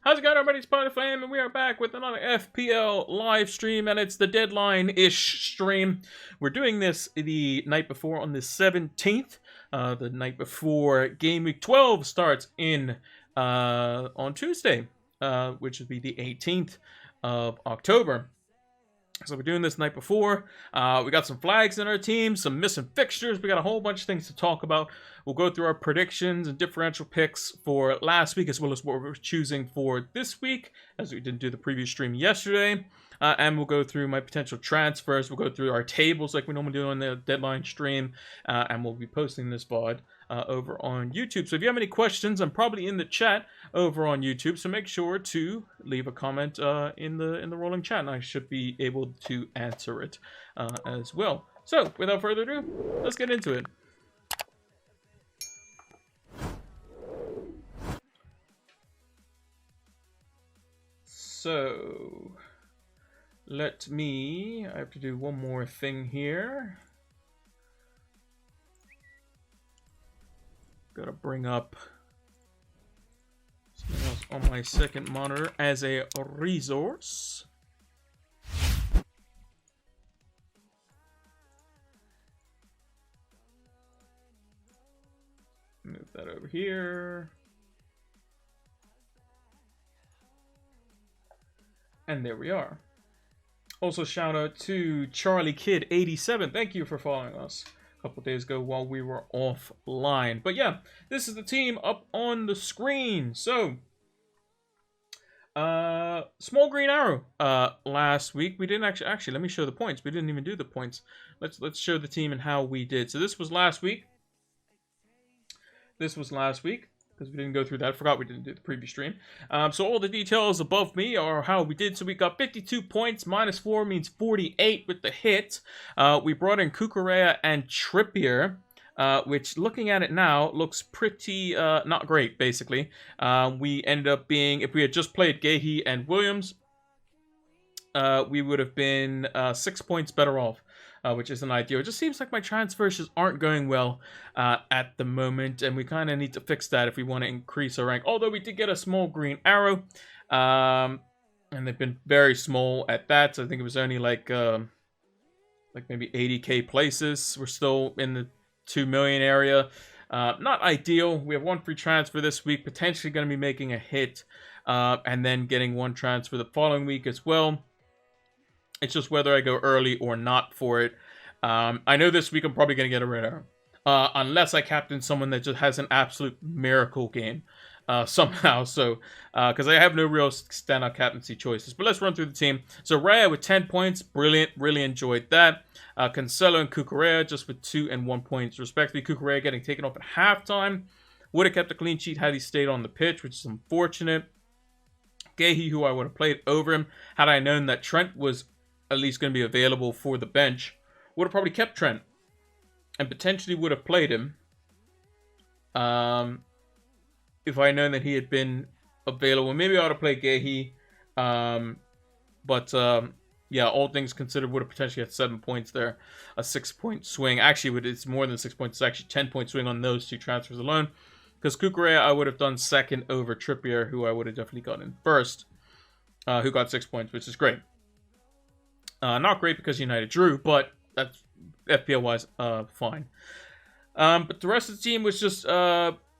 How's it going, everybody? It's Spider Flame, and we are back with another FPL live stream, and it's the deadline-ish stream. We're doing this the night before on the 17th, the night before Game Week 12 starts on Tuesday, which would be the 18th of October. So we're doing this night before. We got some flags in our team, some missing fixtures. We got a whole bunch of things to talk about. We'll go through our predictions and differential picks for last week, as well as what we're choosing for this week, as we didn't do the previous stream yesterday. And we'll go through my potential transfers. We'll go through our tables like we normally do on the deadline stream. And we'll be posting this VOD over on YouTube. So if you have any questions, I'm probably in the chat over on YouTube. So make sure to leave a comment in the rolling chat, and I should be able to answer it as well. So without further ado, let's get into it. So I have to do one more thing here. Gotta bring up something else on my second monitor as a resource. Move that over here. And there we are. Also, shout out to Charlie Kid 87. Thank you for following us a couple days ago while we were offline. But yeah, this is the team up on the screen. So, small green arrow. Last week we didn't actually. Let me show the points. We didn't even do the points. Let's show the team and how we did. So this was last week. Because we didn't go through that. I forgot we didn't do the previous stream. So all the details above me are how we did. So we got 52 points. -4 means 48 with the hit. We brought in Cucurella and Trippier, which, looking at it now, looks pretty not great, basically. We ended up being, if we had just played Gahey and Williams, we would have been 6 points better off. Which isn't ideal. It just seems like my transfers just aren't going well at the moment, and we kind of need to fix that if we want to increase our rank. Although we did get a small green arrow, and they've been very small at that. So I think it was only like maybe 80k places. We're still in the 2 million area. Not ideal. We have one free transfer this week, potentially going to be making a hit, and then getting one transfer the following week as well. It's just whether I go early or not for it. I know this week I'm probably going to get a red arrow. Unless I captain someone that just has an absolute miracle game somehow. So, because I have no real standout captaincy choices. But let's run through the team. So, Raya with 10 points. Brilliant. Really enjoyed that. Cancelo and Cucurella just with 2 and 1 points respectively. Cucurella getting taken off at halftime. Would have kept a clean sheet had he stayed on the pitch, which is unfortunate. Gahey, who I would have played over him, had I known that Trent was at least going to be available for the bench, would have probably kept Trent and potentially would have played him if I had known that he had been available. Maybe I would have played Gahey, but yeah, all things considered, would have potentially had 7 points there. A 6-point swing. Actually, it's more than 6 points. It's actually 10-point swing on those two transfers alone, because Cucurella I would have done second over Trippier, who I would have definitely gotten first, who got 6 points, which is great. Not great because United drew, but that's FPL-wise fine. But the rest of the team was just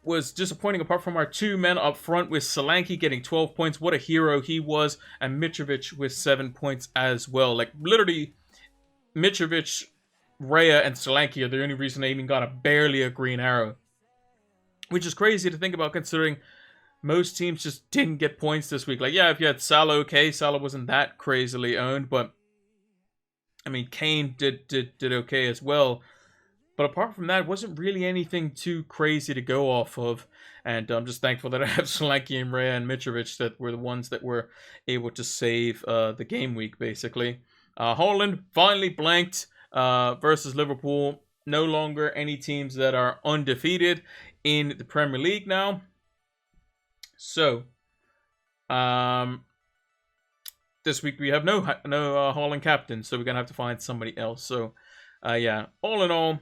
was disappointing, apart from our 2 men up front, with Solanke getting 12 points. What a hero he was. And Mitrovic with 7 points as well. Like, literally, Mitrovic, Raya, and Solanke are the only reason they even got barely a green arrow. Which is crazy to think about, considering most teams just didn't get points this week. Like, yeah, if you had Salah, okay. Salah wasn't that crazily owned, but I mean, Kane did okay as well. But apart from that, it wasn't really anything too crazy to go off of. And I'm just thankful that I have Solanke and Raya and Mitrovic that were the ones that were able to save the game week, basically. Haaland finally blanked versus Liverpool. No longer any teams that are undefeated in the Premier League now. So, this week we have no Haaland captain, so we're going to have to find somebody else. So, yeah, all in all,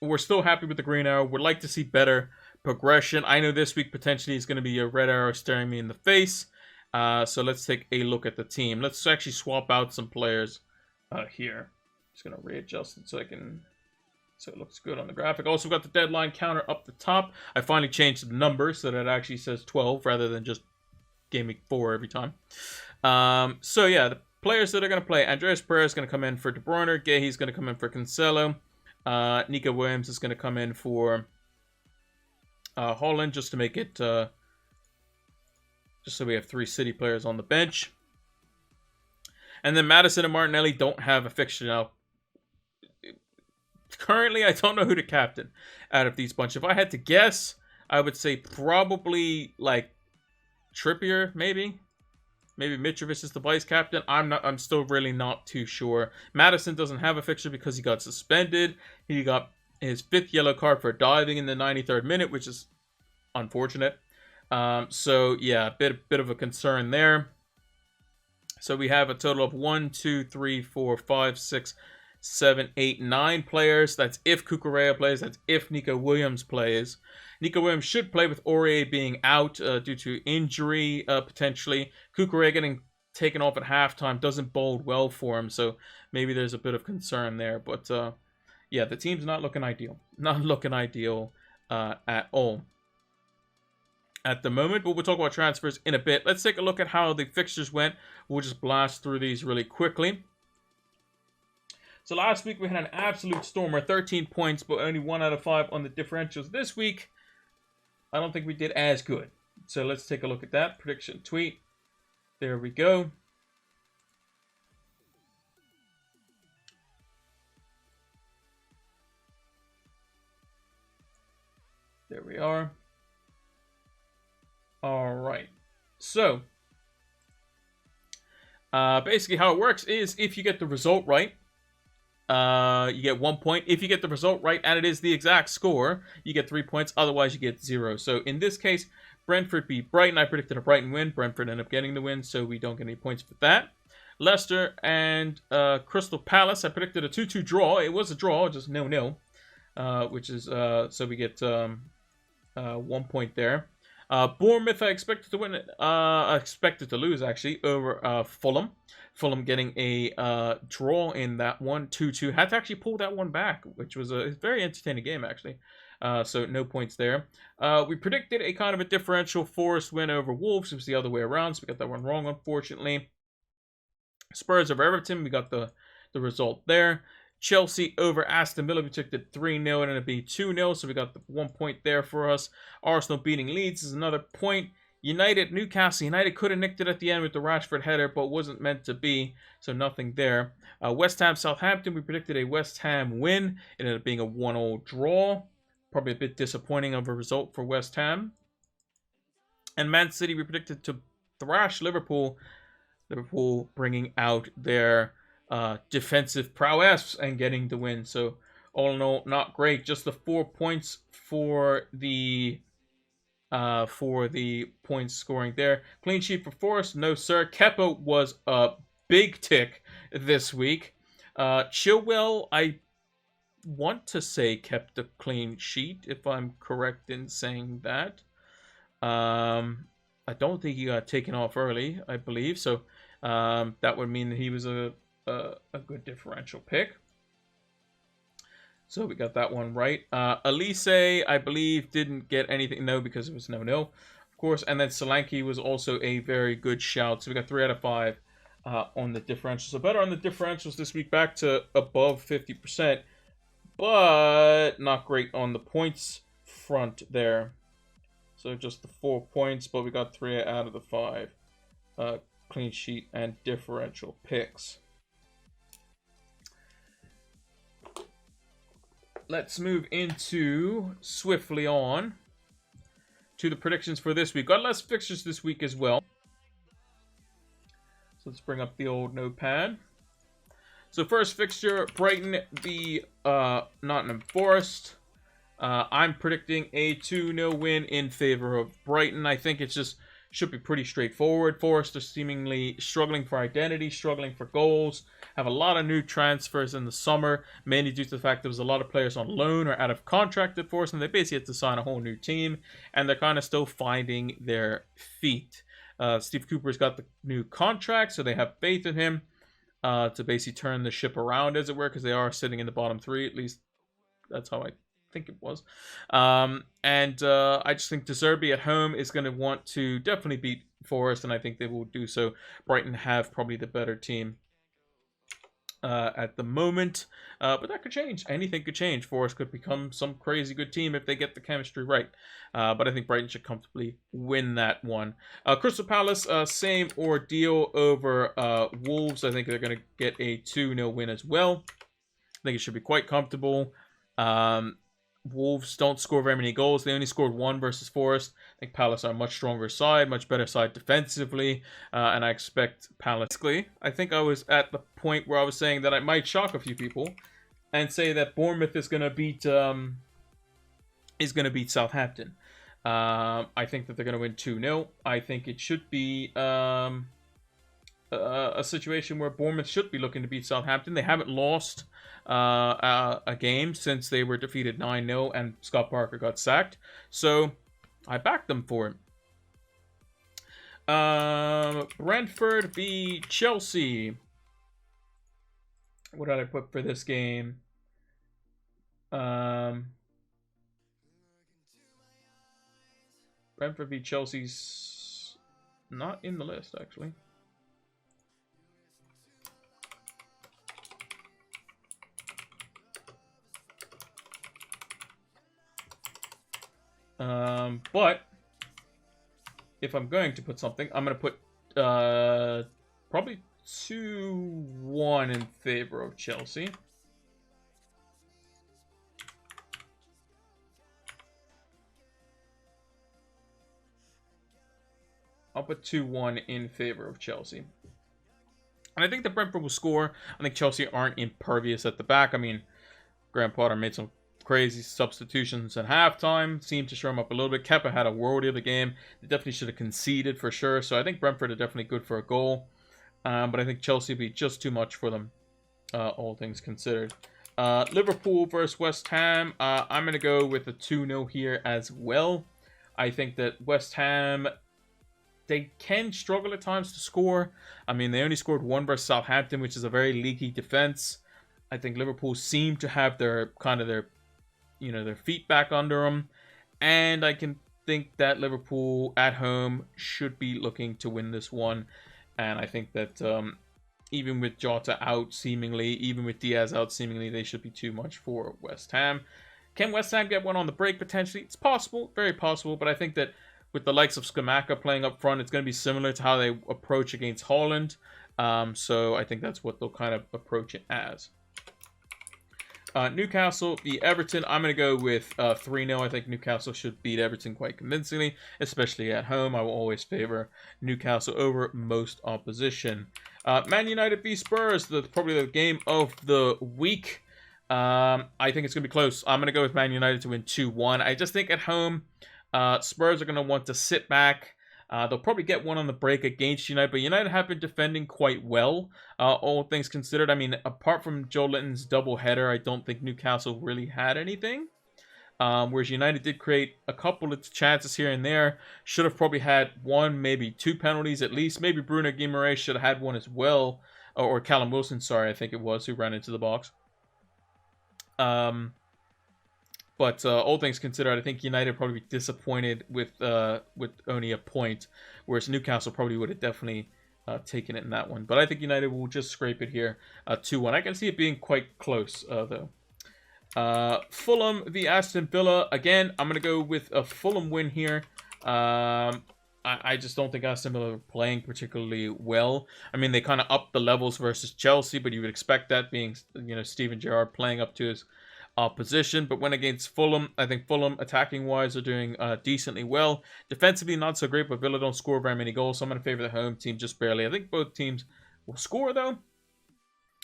we're still happy with the green arrow. Would like to see better progression. I know this week potentially is going to be a red arrow staring me in the face. So let's take a look at the team. Let's actually swap out some players here. Just gonna readjust it so it looks good on the graphic. Also got the deadline counter up the top. I finally changed the number so that it actually says 12 rather than just Gameweek 4 every time. So yeah, the players that are going to play: Andreas Pereira is going to come in for De Bruyne. Gehi's going to come in for Cancelo. Nico Williams is going to come in for Holland, just to make it just so we have 3 City players on the bench. And then Madison and Martinelli don't have a fixture now. Currently, I don't know who to captain out of these bunch. If I had to guess, I would say probably like Trippier, maybe. Maybe Mitrovic is the vice captain. I'm still really not too sure. Madison doesn't have a fixture because he got suspended. He got his 5th yellow card for diving in the 93rd minute, which is unfortunate. So yeah, bit of a concern there. So we have a total of 1, 2, 3, 4, 5, 6, 7, 8, 9 players. That's if Cucurella plays. That's if Nico Williams plays. Nico Williams should play with Aurier being out due to injury, potentially. Cucurella getting taken off at halftime doesn't bode well for him, so maybe there's a bit of concern there. But yeah, the team's not looking ideal. Not looking ideal at all at the moment, but we'll talk about transfers in a bit. Let's take a look at how the fixtures went. We'll just blast through these really quickly. So last week we had an absolute stormer, 13 points, but only 1 out of 5 on the differentials. This week, I don't think we did as good. So let's take a look at that. Prediction tweet. There we go. There we are. All right. So, basically how it works is if you get the result right, you get 1 point. If you get the result right and it is the exact score, you get 3 points. Otherwise, you get 0. So in this case, Brentford beat Brighton. I predicted a Brighton win. Brentford ended up getting the win, so we don't get any points for that. Leicester and Crystal Palace. I predicted a 2-2 draw. It was a draw, just 0-0, which is so we get 1 point there. Bournemouth, I expected to win. I expected to lose actually over Fulham. Fulham getting a draw in that one, 2-2. Had to actually pull that one back, which was a very entertaining game actually. So no points there. We predicted a kind of a differential Forest win over Wolves. It was the other way around, so we got that one wrong, unfortunately. Spurs over Everton, we got the result there. Chelsea over Aston Villa, we took the 3-0 and it'd be 2-0, so we got the 1 point there for us. Arsenal beating Leeds is another point. Newcastle United could have nicked it at the end with the Rashford header, but wasn't meant to be, so nothing there. West Ham Southampton, we predicted a West Ham win. It ended up being a 1-0 draw. Probably a bit disappointing of a result for West Ham. And Man City, we predicted to thrash Liverpool. Liverpool bringing out their defensive prowess and getting the win. So all in all, not great. Just the 4 points for the points scoring there. Clean sheet for Forest, no sir. Kepa was a big tick this week. Chilwell, I want to say kept the clean sheet, if I'm correct in saying that. I don't think he got taken off early, I believe. So that would mean that he was a good differential pick. So we got that one right. Elise, I believe, didn't get anything. No, because it was 0-0, of course. And then Solanke was also a very good shout. So we got 3 out of 5 on the differential. So better on the differentials this week, back to above 50%. But not great on the points front there. So just the 4 points, but we got 3 out of the 5 clean sheet and differential picks. Let's move into swiftly on to the predictions for this week. Got less fixtures this week as well. So let's bring up the old notepad. So first fixture, Brighton v Nottingham Forest. I'm predicting a 2-0 win in favor of Brighton. I think it's just should be pretty straightforward. Forest are seemingly struggling for identity, struggling for goals. Have a lot of new transfers in the summer, mainly due to the fact there was a lot of players on loan or out of contract at Forest, and they basically had to sign a whole new team, and they're kind of still finding their feet. Steve Cooper's got the new contract, so they have faith in him to basically turn the ship around, as it were, because they are sitting in the bottom three. At least that's how I think it was. I just think De Zerbi at home is going to want to definitely beat Forest, and I think they will do so. Brighton have probably the better team at the moment, but that could change. Anything could change. Forest could become some crazy good team if they get the chemistry right. But I think Brighton should comfortably win that one. Crystal Palace, same ordeal over Wolves. I think they're going to get a 2-0 win as well. I think it should be quite comfortable. Wolves don't score very many goals. They only scored 1 versus Forest. I think Palace are a much stronger side, much better side defensively, and I expect Palace. I think I was at the point where I was saying that I might shock a few people and say that Bournemouth is going to beat Southampton. I think that they're going to win 2-0. I think it should be a situation where Bournemouth should be looking to beat Southampton. They haven't lost a game since they were defeated 9-0 and Scott Parker got sacked. So I backed them for it. Brentford v Chelsea. What did I put for this game? Brentford v Chelsea's not in the list, actually. But if I'm going to put something, I'm going to put probably 2-1 in favor of Chelsea. I'll put 2-1 in favor of Chelsea. And I think that Brentford will score. I think Chelsea aren't impervious at the back. I mean, Graham Potter made some crazy substitutions at halftime. Seemed to show him up a little bit. Kepa had a worldie of the game. They definitely should have conceded for sure. So I think Brentford are definitely good for a goal. But I think Chelsea will be just too much for them, all things considered. Liverpool versus West Ham. I'm going to go with a 2-0 here as well. I think that West Ham, they can struggle at times to score. I mean, they only scored 1 versus Southampton, which is a very leaky defense. I think Liverpool seem to have their feet back under them, and I can think that Liverpool at home should be looking to win this one. And I think that even with Jota out seemingly, even with Diaz out seemingly, they should be too much for West Ham. Can West Ham get one on the break potentially? It's possible, very possible, but I think that with the likes of Scamacca playing up front, it's going to be similar to how they approach against Holland. So I think that's what they'll kind of approach it as. Newcastle v Everton. I'm going to go with 3-0. I think Newcastle should beat Everton quite convincingly, especially at home. I will always favor Newcastle over most opposition. Man United v Spurs, probably the game of the week. I think it's going to be close. I'm going to go with Man United to win 2-1. I just think at home, Spurs are going to want to sit back. They'll probably get one on the break against United, but United have been defending quite well, all things considered. I mean, apart from Joe Linton's double header, I don't think Newcastle really had anything. Whereas United did create a couple of chances here and there. Should have probably had 1, maybe 2 penalties at least. Maybe Bruno Guimaraes should have had one as well. Or Callum Wilson, sorry, I think it was, who ran into the box. But all things considered, I think United probably be disappointed with only a point, whereas Newcastle probably would have definitely taken it in that one. But I think United will just scrape it here, 2-1. I can see it being quite close, though. Fulham v Aston Villa. Again, I'm going to go with a Fulham win here. I just don't think Aston Villa are playing particularly well. I mean, they kind of upped the levels versus Chelsea, but you would expect that being, Steven Gerrard playing up to his opposition. But when against Fulham, I think Fulham attacking wise are doing decently well. Defensively not so great, but Villa don't score very many goals, so I'm going to favor the home team just barely. I think both teams will score though,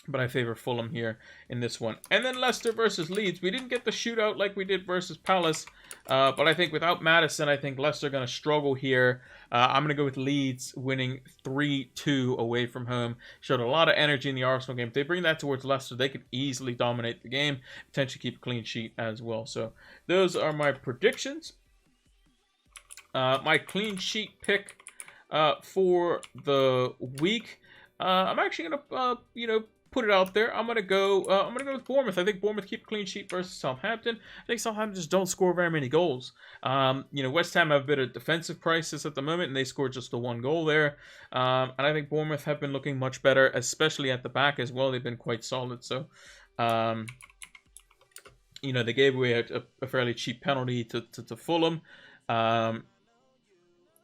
but I favor Fulham here in this one. And then Leicester versus Leeds. We didn't get the shootout like we did versus Palace, but I think without Maddison, I think Leicester are going to struggle here. I'm going to go with Leeds winning 3-2 away from home. Showed a lot of energy in the Arsenal game. If they bring that towards Leicester, they could easily dominate the game, potentially keep a clean sheet as well. So those are my predictions. My clean sheet pick. for the week. I'm actually gonna put it out there. I'm gonna go with Bournemouth. I think Bournemouth keep a clean sheet versus Southampton. I think Southampton just don't score very many goals. West Ham have a bit of defensive crisis at the moment, and they scored just the 1 goal there. And I think Bournemouth have been looking much better, especially at the back as well. They've been quite solid. So, they gave away a fairly cheap penalty to Fulham. And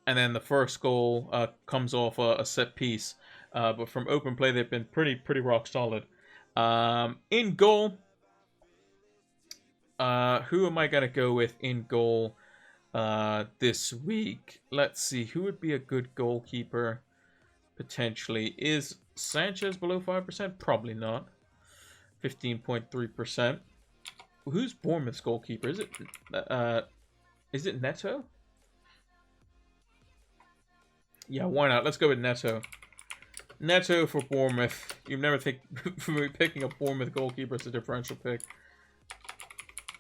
then the first goal comes off a set piece. But from open play, they've been pretty rock solid. In goal, who am I going to go with in goal this week? Let's see. Who would be a good goalkeeper, potentially? Is Sanchez below 5%? Probably not. 15.3%. Who's Bournemouth's goalkeeper? Is it Neto? Yeah, why not? Let's go with Neto. Neto for Bournemouth. You'd never think picking a Bournemouth goalkeeper as a differential pick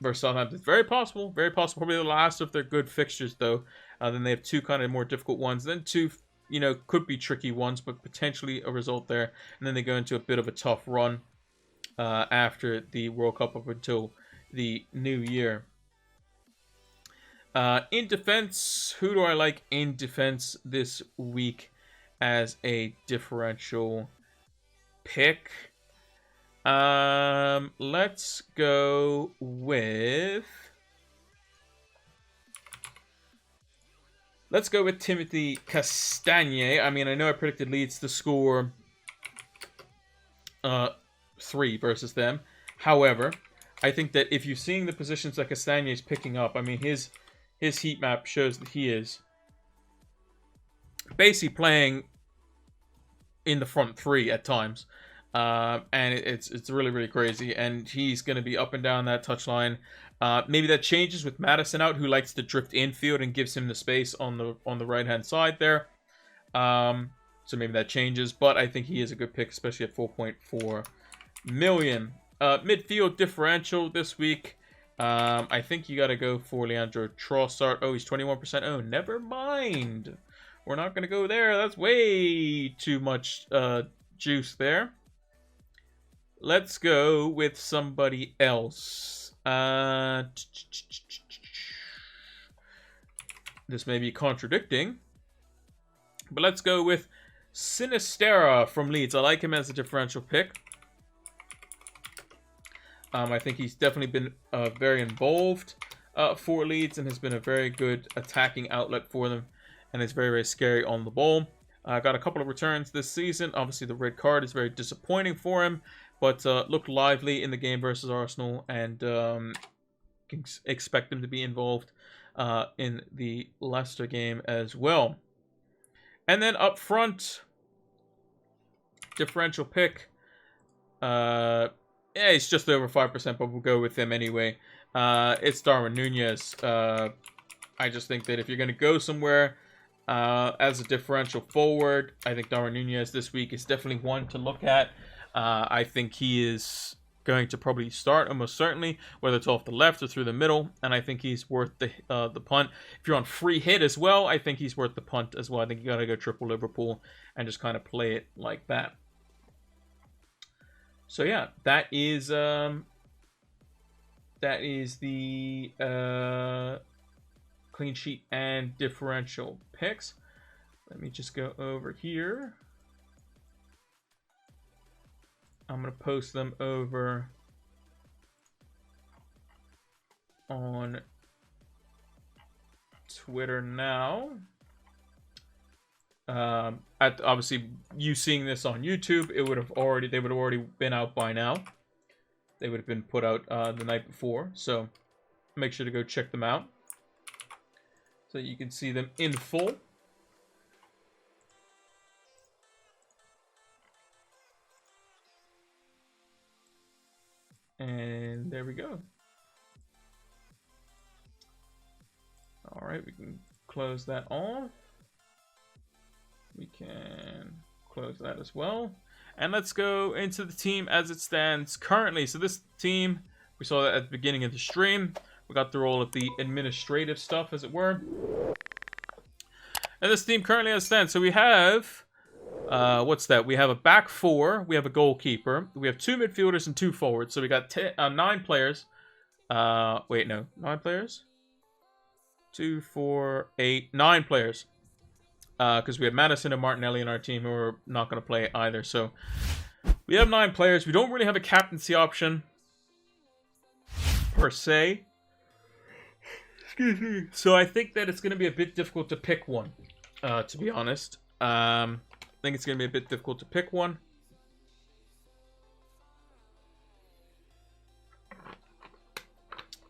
versus Southampton. Very possible. Very possible. Probably the last of their good fixtures, though. Then they have 2 kind of more difficult ones. Then 2, could be tricky ones, but potentially a result there. And then they go into a bit of a tough run after the World Cup up until the new year. In defense, who do I like in defense this week as a differential pick? Let's go with Timothy Castagne. I mean, I know I predicted Leeds to score 3 versus them. However, I think that if you're seeing the positions that Castagne is picking up, I mean, his heat map shows that he is basically playing in the front 3 at times. And it's really crazy. And he's going to be up and down that touchline. Maybe that changes with Maddison out, who likes to drift infield and gives him the space on the right-hand side there. So maybe that changes. But I think he is a good pick, especially at 4.4 million. Midfield differential this week. I think you got to go for Leandro Trossard. Oh, he's 21%. Oh, never mind. We're not going to go there. That's way too much juice there. Let's go with somebody else. This may be contradicting, but let's go with Sinistera from Leeds. I like him as a differential pick. I think he's definitely been very involved for Leeds and has been a very good attacking outlet for them, and is very scary on the ball. Got a couple of returns this season. Obviously, the red card is very disappointing for him, but looked lively in the game versus Arsenal, and can expect him to be involved in the Leicester game as well. And then up front, differential pick. Yeah, he's just over 5%, but we'll go with him anyway. It's Darwin Nunez. I just think that if you're going to go somewhere as a differential forward, I think Darwin Nunez this week is definitely one to look at. I think he is going to probably start almost certainly, whether it's off the left or through the middle, and I think he's worth the punt. If you're on free hit as well, I think he's worth the punt as well. I think you got to go triple Liverpool and just kind of play it like that. So yeah, that is the clean sheet and differential picks. Let me just go over here. I'm going to post them over on Twitter now. Obviously, you seeing this on YouTube, they would have already been out by now. They would have been put out the night before, so make sure to go check them out so you can see them in full. And there we go. All right, we can close that off. We can close that as well. And let's go into the team as it stands currently. So this team, we saw that at the beginning of the stream. We got through all of the administrative stuff, as it were. And this team currently has stands. So we have, what's that? We have a back four. We have a goalkeeper. We have 2 midfielders and 2 forwards. So we got 9 players. Wait, no. 9 players? 2, 4, 8, 9 players. Because we have Madison and Martinelli in our team who are not going to play either. So we have 9 players. We don't really have a captaincy option per se. Excuse me. So I think that it's going to be a bit difficult to pick one, to be honest. I think it's going to be a bit difficult to pick one.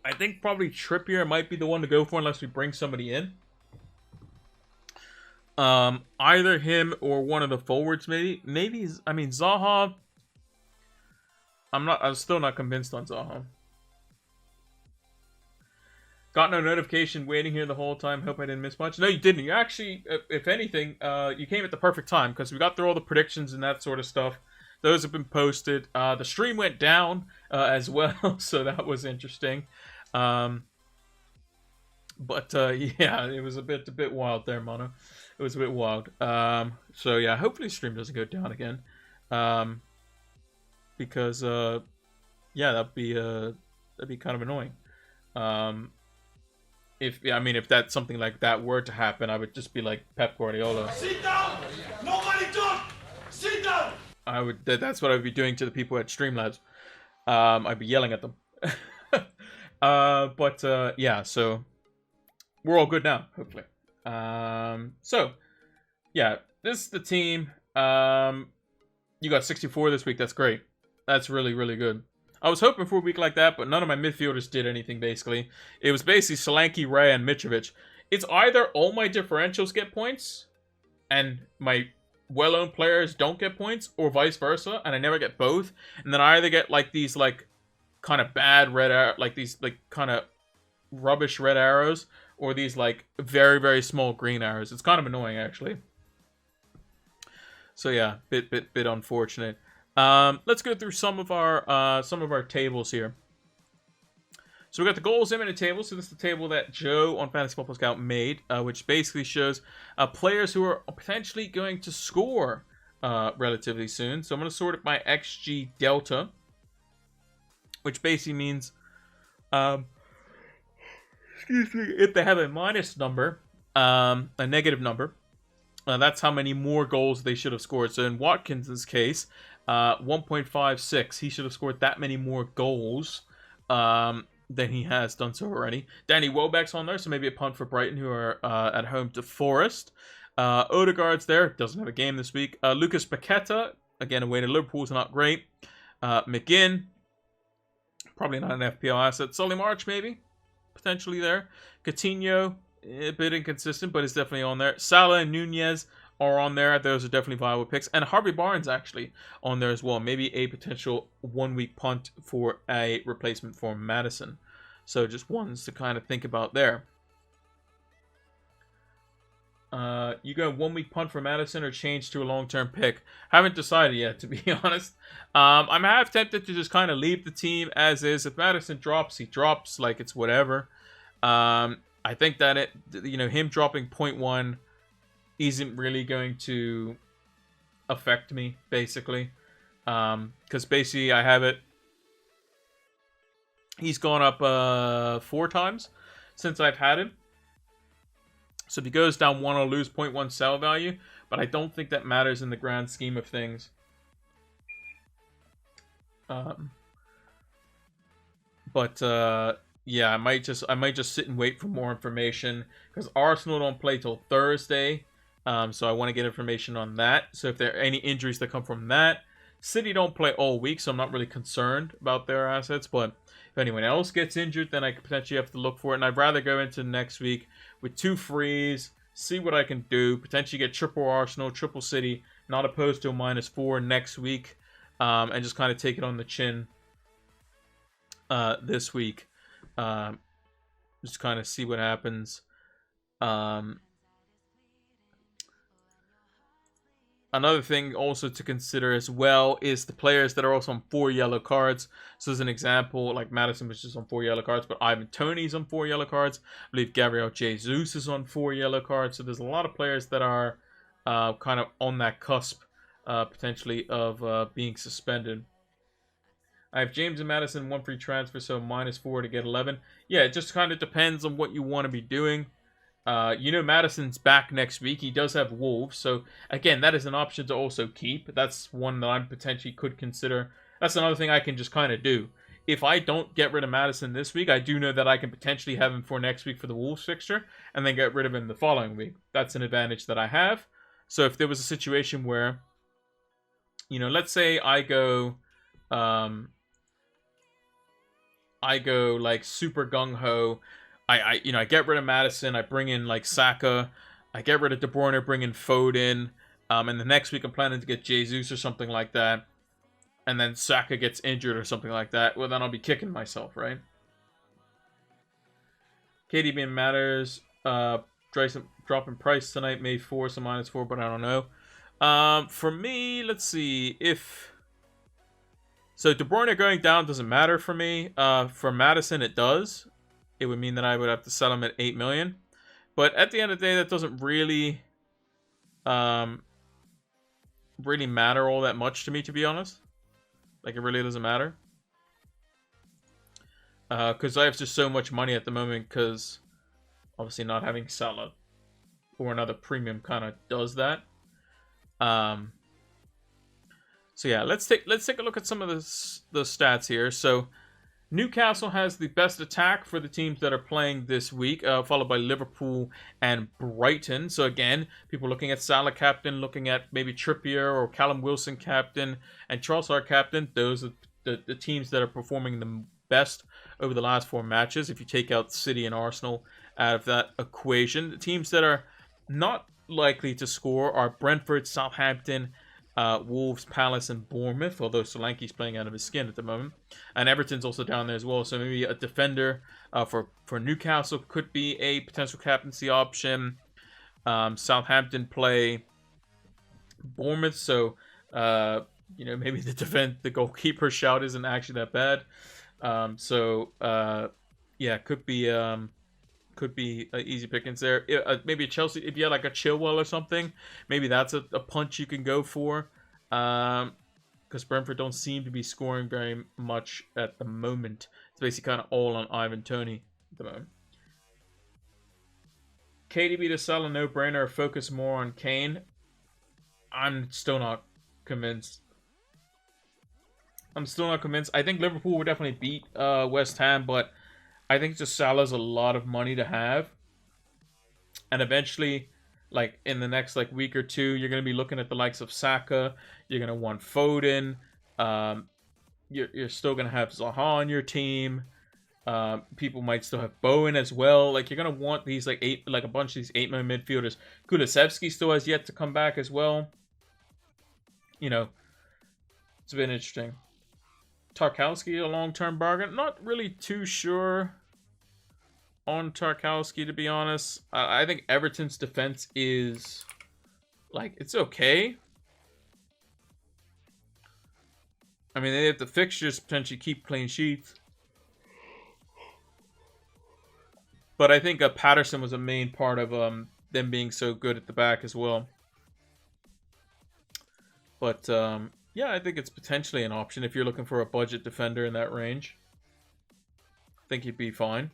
I think probably Trippier might be the one to go for unless we bring somebody in. Either him or one of the forwards, maybe. Maybe, I mean, Zaha. I'm still not convinced on Zaha. Got no notification, waiting here the whole time. Hope I didn't miss much. No, you didn't. You actually, if anything, you came at the perfect time because we got through all the predictions and that sort of stuff. Those have been posted. The stream went down as well, so that was interesting. But yeah, it was a bit wild there, Mono. It was a bit wild. So yeah, hopefully stream doesn't go down again. Because yeah, that'd be kind of annoying. If that's something like that were to happen, I would just be like Pep Guardiola. Sit down! Nobody talk! Sit down! That's what I would be doing to the people at Streamlabs. I'd be yelling at them. Yeah, so we're all good now, hopefully. So yeah, this is the team. You got 64 this week. That's great. That's really, really good. I was hoping for a week like that, but none of my midfielders did anything, basically. It was basically Solanke, Ray, and Mitrovic. It's either all my differentials get points, and my well-owned players don't get points, or vice versa, and I never get both. And then I either get, like, these, like, kind of bad red arrows, like, these, like, kind of rubbish red arrows, or these, like, very, very small green arrows. It's kind of annoying, actually. So, yeah, bit unfortunate. Let's go through some of our tables here. So we got the goals imminent table. So this is the table that Joe on Fantasy Football Scout made, which basically shows players who are potentially going to score relatively soon. So I'm going to sort it by XG Delta, which basically means, excuse me, if they have a minus number, a negative number, that's how many more goals they should have scored. So in Watkins' case, 1.56. He should have scored that many more goals than he has done so already. Danny Welbeck's on there, so maybe a punt for Brighton, who are at home to Forest. Odegaard's there, doesn't have a game this week. Lucas Paqueta, again, away to Liverpool, is not great. McGinn, probably not an FPL asset. Solly March, maybe, potentially there. Coutinho, a bit inconsistent, but is definitely on there. Salah and Nunez are on there. Those are definitely viable picks. And Harvey Barnes actually on there as well. Maybe a potential 1-week punt for a replacement for Madison. So just ones to kind of think about there. You go 1-week punt for Madison or change to a long-term pick? Haven't decided yet, to be honest. I'm half tempted to just kind of leave the team as is. If Madison drops, he drops. Like, it's whatever. I think that him dropping 0.1 isn't really going to affect me, basically. Because basically I have it. He's gone up 4 times since I've had him. So if he goes down 1, I'll lose 0.1 sell value. But I don't think that matters in the grand scheme of things. Yeah, I might just sit and wait for more information. Because Arsenal don't play till Thursday. So I want to get information on that. So if there are any injuries that come from that. City don't play all week, so I'm not really concerned about their assets. But if anyone else gets injured, then I could potentially have to look for it. And I'd rather go into next week with 2 frees, see what I can do, potentially get triple Arsenal, triple City, not opposed to a -4 next week, and just kind of take it on the chin this week. Just kind of see what happens. Another thing also to consider as well is the players that are also on 4 yellow cards. So as an example, like Madison was just on 4 yellow cards, but Ivan Toney's on 4 yellow cards. I believe Gabriel Jesus is on 4 yellow cards. So there's a lot of players that are kind of on that cusp, potentially, of being suspended. I have James and Madison 1 free transfer, so -4 to get 11. Yeah, it just kind of depends on what you want to be doing. Madison's back next week. He does have Wolves, so again, that is an option to also keep. That's one that I potentially could consider. That's another thing I can just kind of do. If I don't get rid of Madison this week, I do know that I can potentially have him for next week for the Wolves fixture, and then get rid of him the following week. That's an advantage that I have. So if there was a situation where, let's say I go like super gung-ho. I get rid of Madison. I bring in like Saka. I get rid of De Bruyne. Bring in Foden. And the next week I'm planning to get Jesus or something like that. And then Saka gets injured or something like that. Well, then I'll be kicking myself, right? KDB matters. Drop in price tonight. May 4, so -4, but I don't know. For me, let's see if. So De Bruyne going down doesn't matter for me. For Madison, it does. It would mean that I would have to sell him at 8 million. But at the end of the day, that doesn't really matter all that much to me, to be honest. Like, it really doesn't matter. Because I have just so much money at the moment, because obviously not having Salah or another premium kind of does that. So yeah, let's take a look at some of the stats here. So Newcastle has the best attack for the teams that are playing this week, followed by Liverpool and Brighton. So again, people looking at Salah captain, looking at maybe Trippier or Callum Wilson captain, and Trossard captain. Those are the teams that are performing the best over the last 4 matches. If you take out City and Arsenal out of that equation, the teams that are not likely to score are Brentford, Southampton, Wolves, Palace, and Bournemouth, although Solanke's playing out of his skin at the moment. And Everton's also down there as well, so maybe a defender for Newcastle could be a potential captaincy option. Southampton play Bournemouth, so maybe the goalkeeper shout isn't actually that bad. Could be easy pickings there. Maybe Chelsea, if you had like a Chilwell or something, maybe that's a punch you can go for. Because Brentford don't seem to be scoring very much at the moment. It's basically kind of all on Ivan Toney at the moment. KDB to Salah, no-brainer, or focus more on Kane. I'm still not convinced. I think Liverpool would definitely beat West Ham, but I think just Salah's a lot of money to have. And eventually, like in the next week or two, you're going to be looking at the likes of Saka. You're going to want Foden. You're still going to have Zaha on your team. People might still have Bowen as well. Like, you're going to want these a bunch of these 8-man midfielders. Kulusevski still has yet to come back as well. It's been interesting. Tarkowski, a long-term bargain. Not really too sure on Tarkowski, to be honest. I think Everton's defense is, it's okay. I mean, they have the fixtures potentially keep clean sheets. But I think Patterson was a main part of them being so good at the back as well. But, yeah, I think it's potentially an option if you're looking for a budget defender in that range. I think you'd be fine.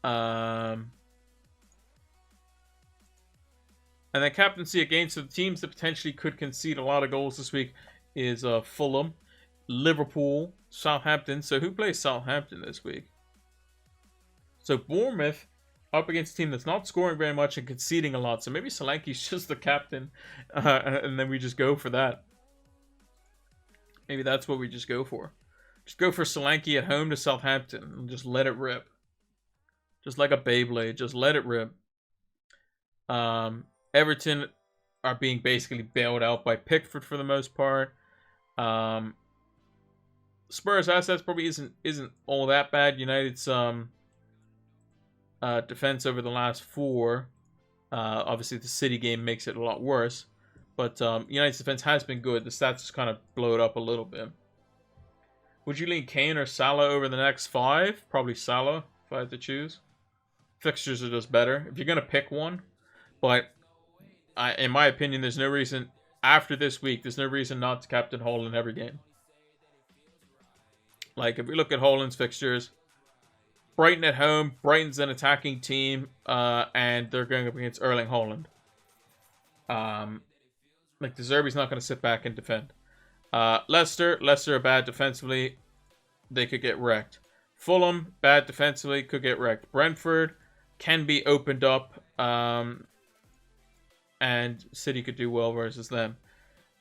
And then captaincy against the teams that potentially could concede a lot of goals this week is Fulham, Liverpool, Southampton. So who plays Southampton this week? So Bournemouth up against a team that's not scoring very much and conceding a lot. So maybe Solanke's just the captain, and then we just go for that. Maybe that's what we just go for. Just go for Solanke at home to Southampton and just let it rip. Just like a Beyblade, just let it rip. Everton are being basically bailed out by Pickford for the most part. Spurs assets probably isn't all that bad. United's defense over the last 4. Obviously, the City game makes it a lot worse. But United's defense has been good. The stats just kind of blow it up a little bit. Would you lean Kane or Salah over the next 5? Probably Salah, if I had to choose. Fixtures are just better. If you're going to pick one. But in my opinion, there's no reason, after this week, there's no reason not to captain Haaland every game. Like, if we look at Haaland's fixtures, Brighton at home, Brighton's an attacking team, and they're going up against Erling Haaland. Like, De Zerbi's not going to sit back and defend. Leicester are bad defensively. They could get wrecked. Fulham, bad defensively, could get wrecked. Brentford can be opened up, and City could do well versus them.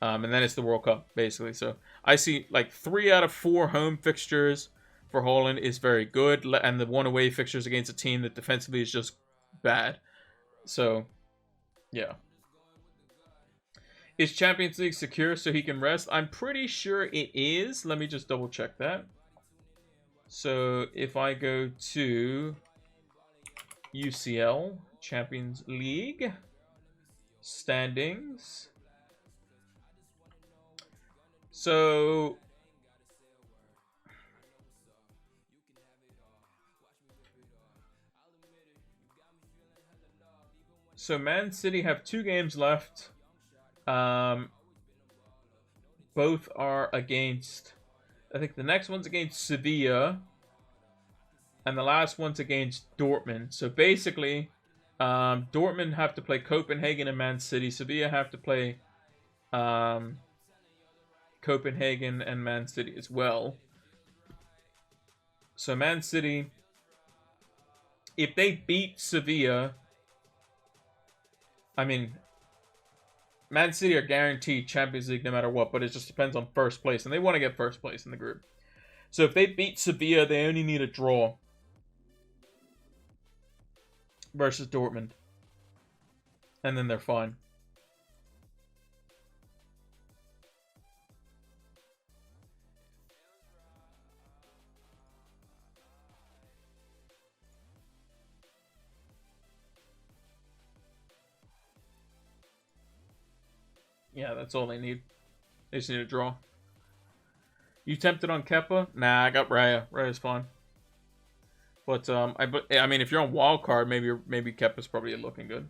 And then it's the World Cup, basically. So I see like 3 out of 4 home fixtures for Haaland is very good, and the 1 away fixtures against a team that defensively is just bad. So, yeah. Is Champions League secure so he can rest? I'm pretty sure it is. Let me just double check that. So if I go to UCL, Champions League, standings. So Man City have 2 games left. Both are against, I think the next one's against Sevilla, and the last one's against Dortmund. So basically, Dortmund have to play Copenhagen and Man City. Sevilla have to play Copenhagen and Man City as well. So Man City, if they beat Sevilla, I mean, Man City are guaranteed Champions League no matter what, but it just depends on first place, and they want to get first place in the group. So if they beat Sevilla, they only need a draw versus Dortmund, and then they're fine. Yeah, that's all they need. They just need a draw. You tempted on Kepa? Nah, I got Raya. Raya's fine. But I mean, if you're on wild card, maybe Kepa's probably looking good.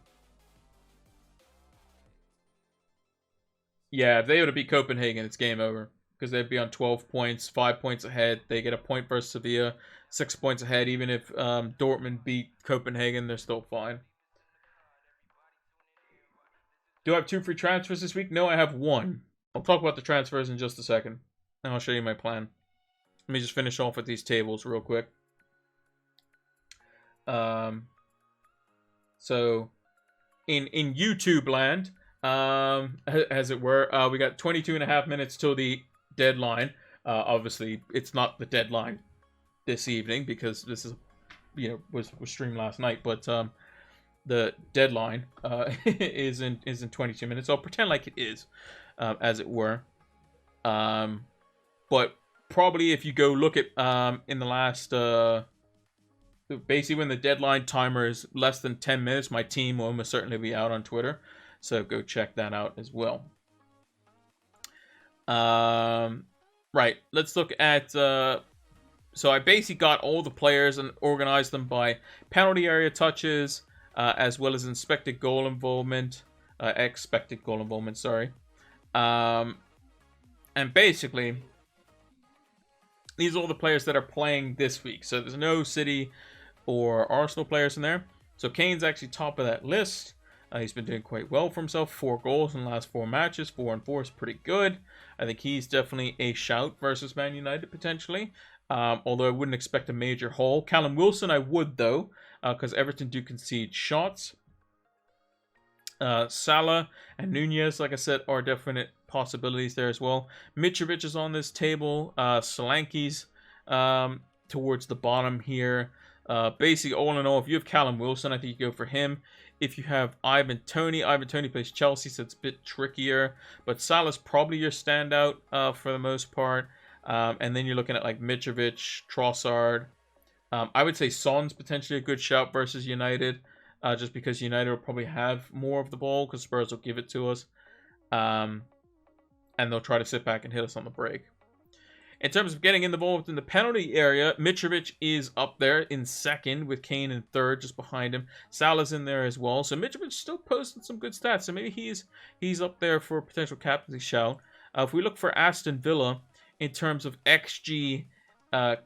Yeah, if they were to beat Copenhagen, it's game over because they'd be on 12 points, 5 points ahead. They get a point versus Sevilla, 6 points ahead. Even if Dortmund beat Copenhagen, they're still fine. Do I have 2 free transfers this week? No, I have 1. I'll talk about the transfers in just a second, and I'll show you my plan. Let me just finish off with these tables real quick. So, in YouTube land, as it were, we got 22.5 minutes till the deadline. Obviously, it's not the deadline this evening because this is, was streamed last night, but the deadline is in 22 minutes. I'll pretend like it is, as it were. But probably if you go look at in the last, basically when the deadline timer is less than 10 minutes, my team will almost certainly be out on Twitter. So go check that out as well. Right, let's look at... so I basically got all the players and organized them by penalty area touches, as well as expected goal involvement, sorry. And basically, these are all the players that are playing this week. So there's no City or Arsenal players in there. So Kane's actually top of that list. He's been doing quite well for himself. 4 goals in the last 4 matches. 4-4 is pretty good. I think he's definitely a shout versus Man United, potentially. Although I wouldn't expect a major haul. Callum Wilson, I would, though, because Everton do concede shots. Salah and Nunez, like I said, are definite possibilities there as well. Mitrovic is on this table. Solanke's towards the bottom here. Basically, all in all, if you have Callum Wilson, I think you go for him. If you have Ivan Toney plays Chelsea, so it's a bit trickier. But Salah's probably your standout for the most part. And then you're looking at like Mitrovic, Trossard. I would say Son's potentially a good shout versus United, just because United will probably have more of the ball because Spurs will give it to us. And they'll try to sit back and hit us on the break. In terms of getting involved in the penalty area, Mitrovic is up there in second with Kane in third, just behind him. Salah's in there as well. So Mitrovic still posting some good stats. So maybe he's up there for a potential captaincy shout. If we look for Aston Villa in terms of XG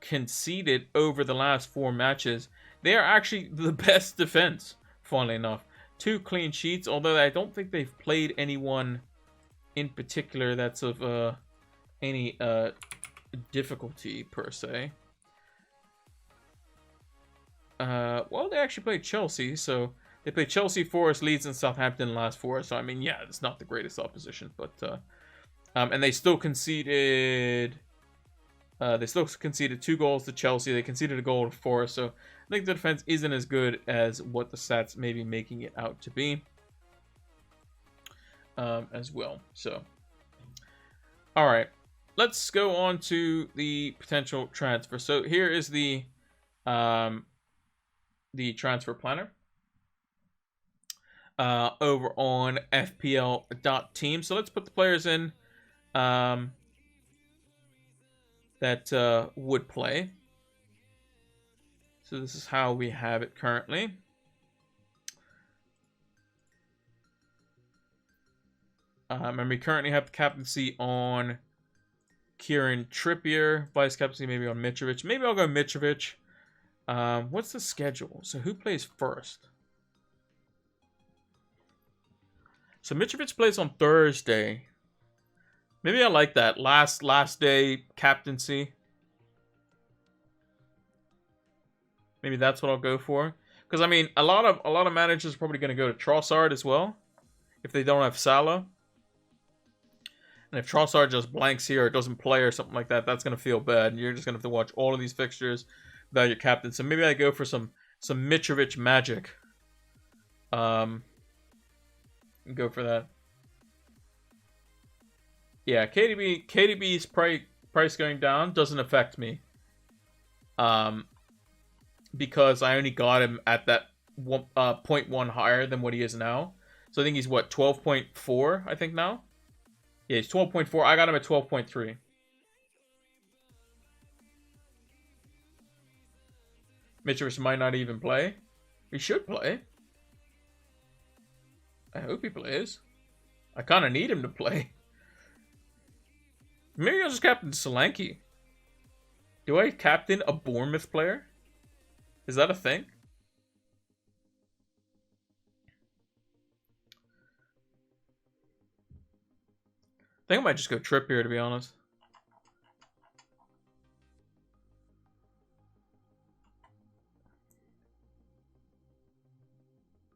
conceded over the last 4 matches, they are actually the best defense, funnily enough. 2 clean sheets, although I don't think they've played anyone in particular that's of any difficulty per se. Well, they actually played Chelsea, so they played Chelsea, Forest, Leeds, and Southampton last 4. So I mean, yeah, it's not the greatest opposition, but and they still conceded. They still conceded 2 goals to Chelsea. They conceded a goal to Forest, so I think the defense isn't as good as what the stats may be making it out to be. As well. So, all right. Let's go on to the potential transfer. So here is the transfer planner over on FPL.team. So let's put the players in that would play. So this is how we have it currently. And we currently have the captaincy on Kieran Trippier, vice captaincy maybe on Mitrovic. Maybe I'll go Mitrovic. What's the schedule? So who plays first? So Mitrovic plays on Thursday. Maybe I like that last day captaincy. Maybe that's what I'll go for. Because I mean, a lot of managers are probably going to go to Trossard as well, if they don't have Salah. And if Trossard just blanks here or doesn't play or something like that, that's going to feel bad. You're just going to have to watch all of these fixtures without your captain. So maybe I go for some Mitrovic magic. Go for that. Yeah, KDB's price going down doesn't affect me. Because I only got him at that 0.1 higher than what he is now. So I think he's what, 12.4, I think now? Yeah, he's 12.4. I got him at 12.3. Mitrovic might not even play. He should play. I hope he plays. I kind of need him to play. Maybe I'll just captain Solanke. Do I captain a Bournemouth player? Is that a thing? I think I might just go Trippier, to be honest.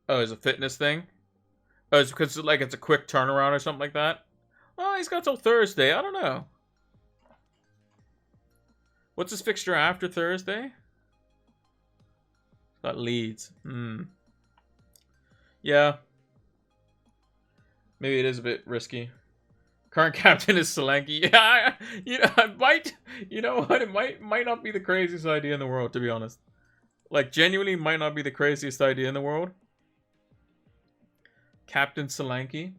Oh, it's a fitness thing? Oh, it's because like it's a quick turnaround or something like that? Well, he's got till Thursday. I don't know. What's his fixture after Thursday? He's got Leeds. Yeah. Maybe it is a bit risky. Current captain is Solanke. Yeah, it might. You know what? It might not be the craziest idea in the world, to be honest. Like, genuinely might not be the craziest idea in the world. Captain Solanke.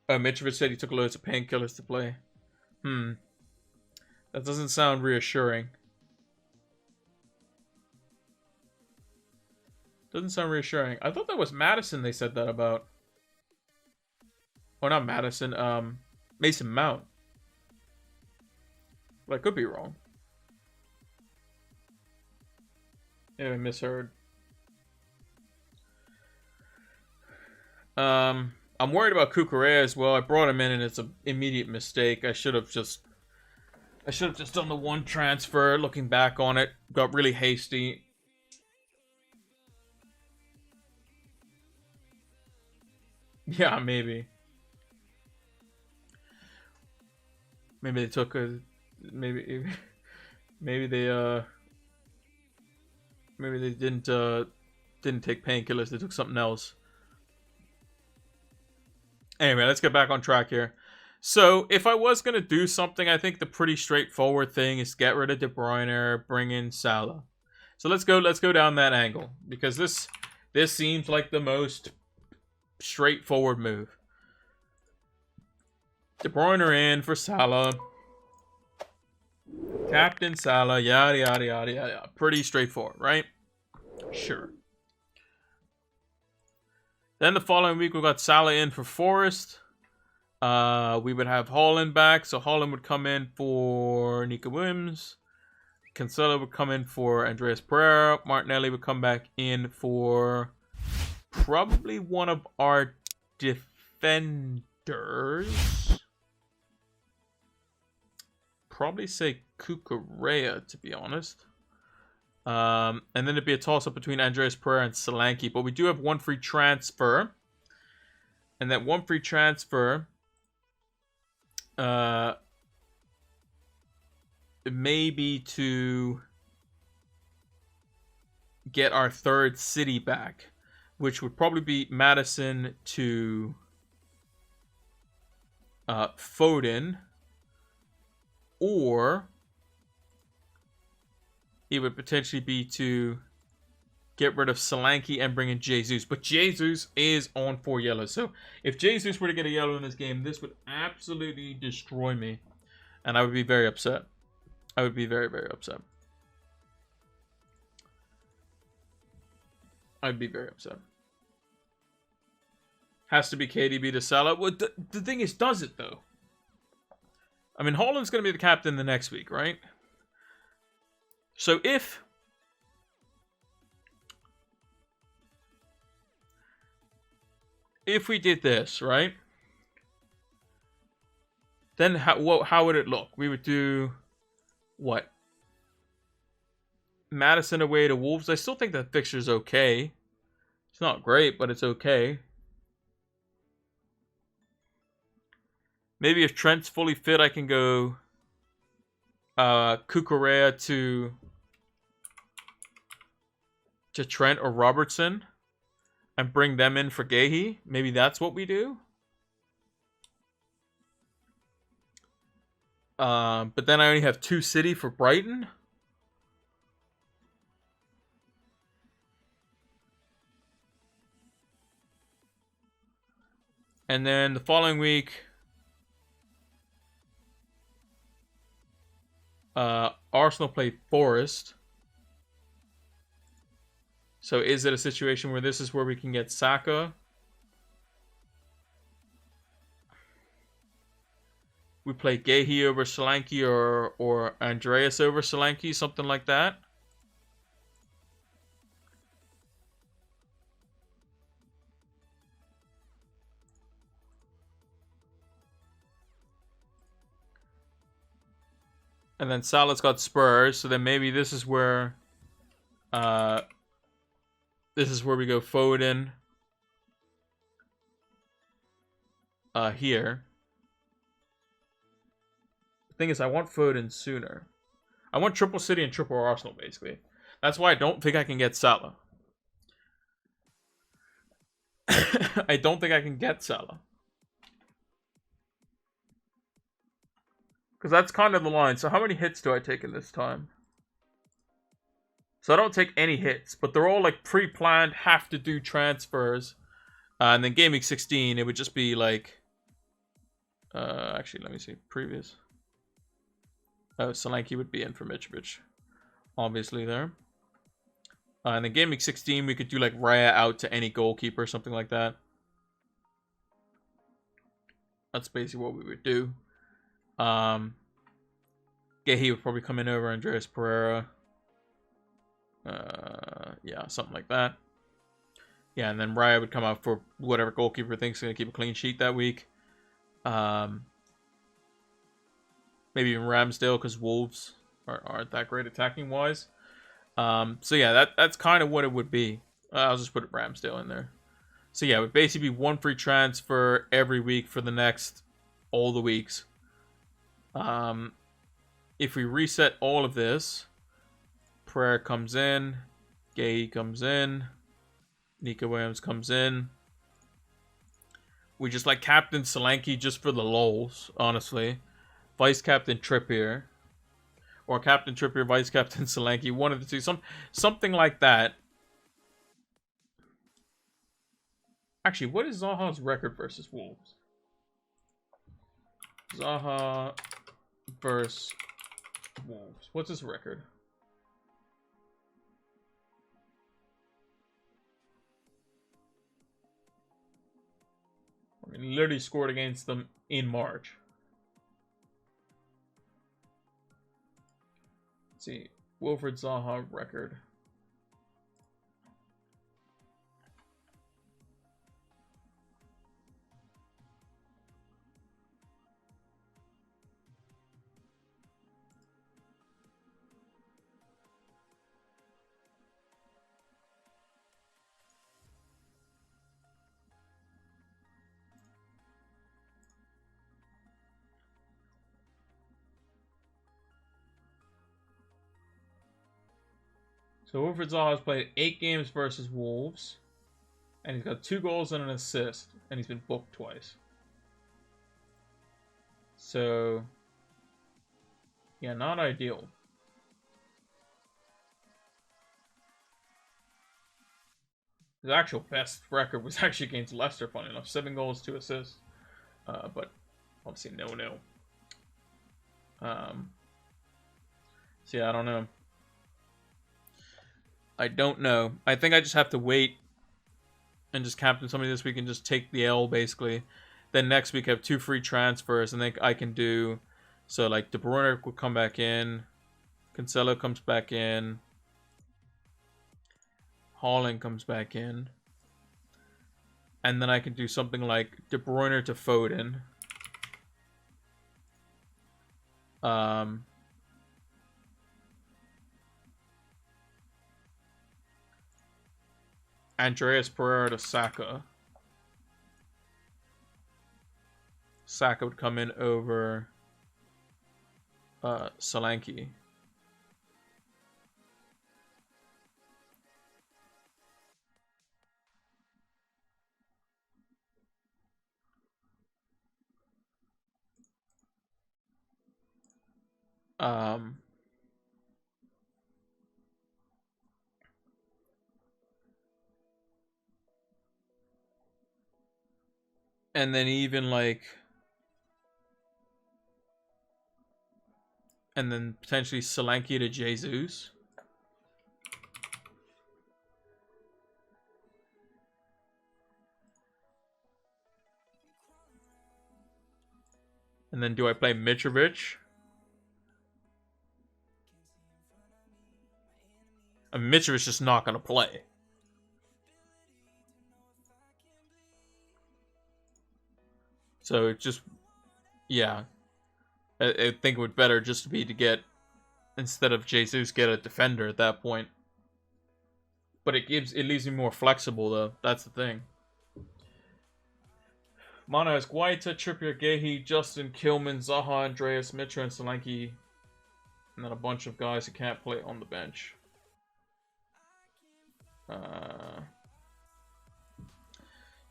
Oh, Mitrovic said he took loads of painkillers to play. That doesn't sound reassuring. Doesn't sound reassuring. I thought that was Madison they said that about. Oh, not Madison. Mason Mount. But I could be wrong. Yeah, I misheard. I'm worried about Cucurella as well. I brought him in and it's an immediate mistake. I should have just done the one transfer. Looking back on it, got really hasty. Yeah, maybe. Maybe they took a maybe they didn't take painkillers, they took something else. Anyway, let's get back on track here. So if I was gonna do something, I think the pretty straightforward thing is get rid of De Bruyne, bring in Salah. So let's go down that angle, because this seems like the most straightforward move. De Bruyne in for Salah. Captain Salah, yada yada yada yada. Pretty straightforward, right? Sure. Then the following week we got Salah in for Forest. We would have Haaland back, so Haaland would come in for Nico Williams. Cancelo would come in for Andreas Pereira. Martinelli would come back in for probably one of our defenders. Probably say Cucurella, to be honest. And then it'd be a toss-up between Andreas Pereira and Solanke. But we do have one free transfer. And that one free transfer... maybe to get our third city back, which would probably be Madison to Foden, or it would potentially be to get rid of Solanke and bring in Jesus. But Jesus is on 4 yellows, so if Jesus were to get a yellow in this game, this would absolutely destroy me, and I would be very upset. I would be very, very upset. I'd be very upset. Has to be KDB to Salah. Well, the thing is, does it, though? I mean, Haaland's going to be the captain the next week, right? So if we did this, right? Then how would it look? We would do... what? Madison away to Wolves. I still think that fixture's okay. It's not great, but it's okay. Maybe if Trent's fully fit, I can go Cucurella to Trent or Robertson and bring them in for Guehi. Maybe that's what we do. But then I only have 2 City for Brighton. And then the following week, Arsenal play Forest. So is it a situation where this is where we can get Saka? We play Guehi over Solanke or Andreas over Solanke, something like that. And then Salah's got Spurs, so then maybe this is where we go Foden here. The thing is, I want Foden sooner. I want triple City and triple Arsenal, basically. That's why I don't think I can get Salah. I don't think I can get Salah. Because that's kind of the line. So how many hits do I take in this time? So I don't take any hits, but they're all like pre-planned, have to do transfers. And then Gameweek 16, it would just be like... actually, let me see. Previous. Oh, Solanke would be in for Mitrovic. Obviously there. And then Gameweek 16, we could do like Raya out to any goalkeeper, something like that. That's basically what we would do. Guehi would probably come in over Andreas Pereira. Yeah, something like that. Yeah, and then Raya would come out for whatever goalkeeper thinks going to keep a clean sheet that week. Maybe even Ramsdale, because Wolves aren't that great attacking wise. So yeah, that's kind of what it would be. I'll just put Ramsdale in there. So yeah, it would basically be one free transfer every week for the next all the weeks. If we reset all of this, Pereira comes in, Guehi comes in, Nico Williams comes in. We just like Captain Solanke just for the lols, honestly. Vice Captain Trippier. Or Captain Trippier, Vice Captain Solanke. One of the two. Something like that. Actually, what is Zaha's record versus Wolves? Zaha versus Wolves. What's his record? I mean, he literally scored against them in March. Let's see. Wilfred Zaha record. So Wilfred Zaha has played 8 games versus Wolves. And he's got 2 goals and an assist. And he's been booked twice. So, yeah, not ideal. His actual best record was actually against Leicester, funny enough. 7 goals, 2 assists. But obviously no. So yeah, I don't know. I don't know. I think I just have to wait and just captain somebody this week and just take the L, basically. Then next week I have 2 free transfers, and then I can do... So, like, De Bruyne will come back in. Cancelo comes back in. Haaland comes back in. And then I can do something like De Bruyne to Foden. Andreas Pereira to Saka. Saka would come in over Solanke. And then even like... And then potentially Solanke to Jesus. And then do I play Mitrovic? And Mitrovic's just not going to play. So it just... Yeah. I think it would better just to be to get... Instead of Jesus, get a defender at that point. But it leaves me more flexible, though. That's the thing. Mono has Guaita, Trippier, Gehi, Justin, Kilman, Zaha, Andreas, Mitra, and Solanke. And then a bunch of guys who can't play on the bench. Yeah,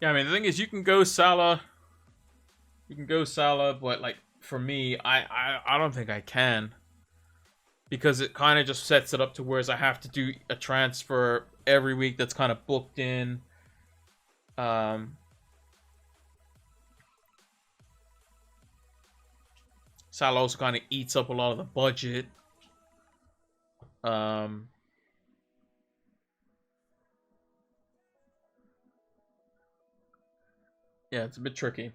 I mean, the thing is, you can go Salah. But, like, for me, I don't think I can. Because it kind of just sets it up to whereas I have to do a transfer every week that's kind of booked in. Salah also kind of eats up a lot of the budget. Yeah, it's a bit tricky.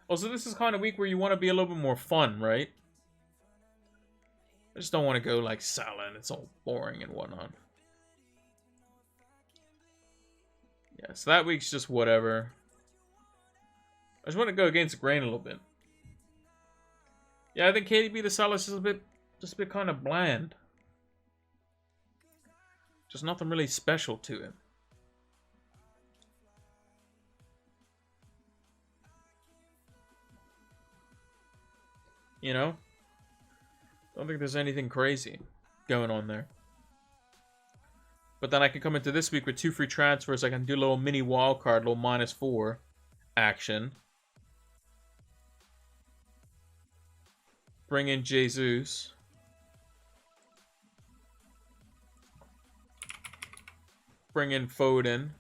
Also, this is kind of week where you want to be a little bit more fun, right? I just don't want to go like Salah and it's all boring and whatnot. Yeah, so that week's just whatever. I just want to go against the grain a little bit. Yeah, I think KDB to Salah is just a bit kind of bland. Just nothing really special to it. You know? Don't think there's anything crazy going on there. But then I can come into this week with 2 free transfers. I can do a little mini wild card, little -4 action. Bring in Jesus. Bring in Foden.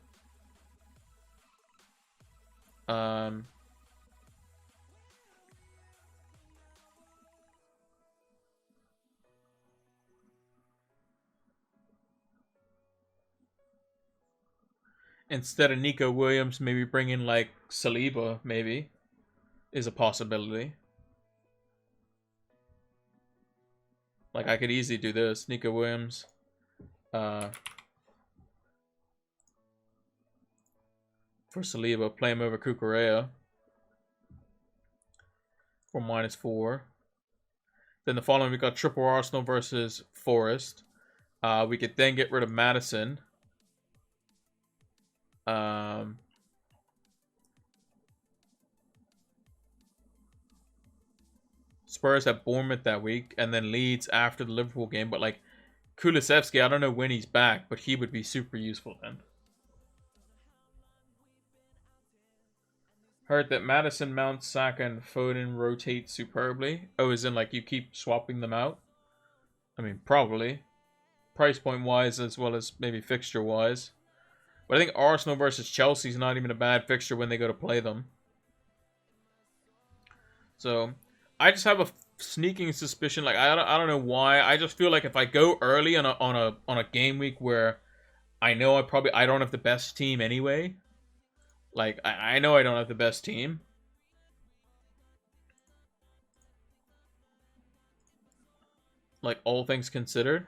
Instead of Nico Williams, maybe bring in like Saliba, maybe, is a possibility. Like, I could easily do this. Nico Williams. For Saliba, play him over Cucurella. For -4. Then the following, we got triple Arsenal versus Forest. We could then get rid of Madison. Spurs have Bournemouth that week, and then Leeds after the Liverpool game. But like Kulusevski, I don't know when he's back, but he would be super useful then. Heard that Madison, Mount, Saka, and Foden rotate superbly. Oh, as in like you keep swapping them out? I mean, probably. Price point wise as well as maybe fixture wise. But I think Arsenal versus Chelsea is not even a bad fixture when they go to play them. So I just have a sneaking suspicion. Like I don't know why. I just feel like if I go early on a game week where I know I don't have the best team anyway. Like I know I don't have the best team. Like all things considered.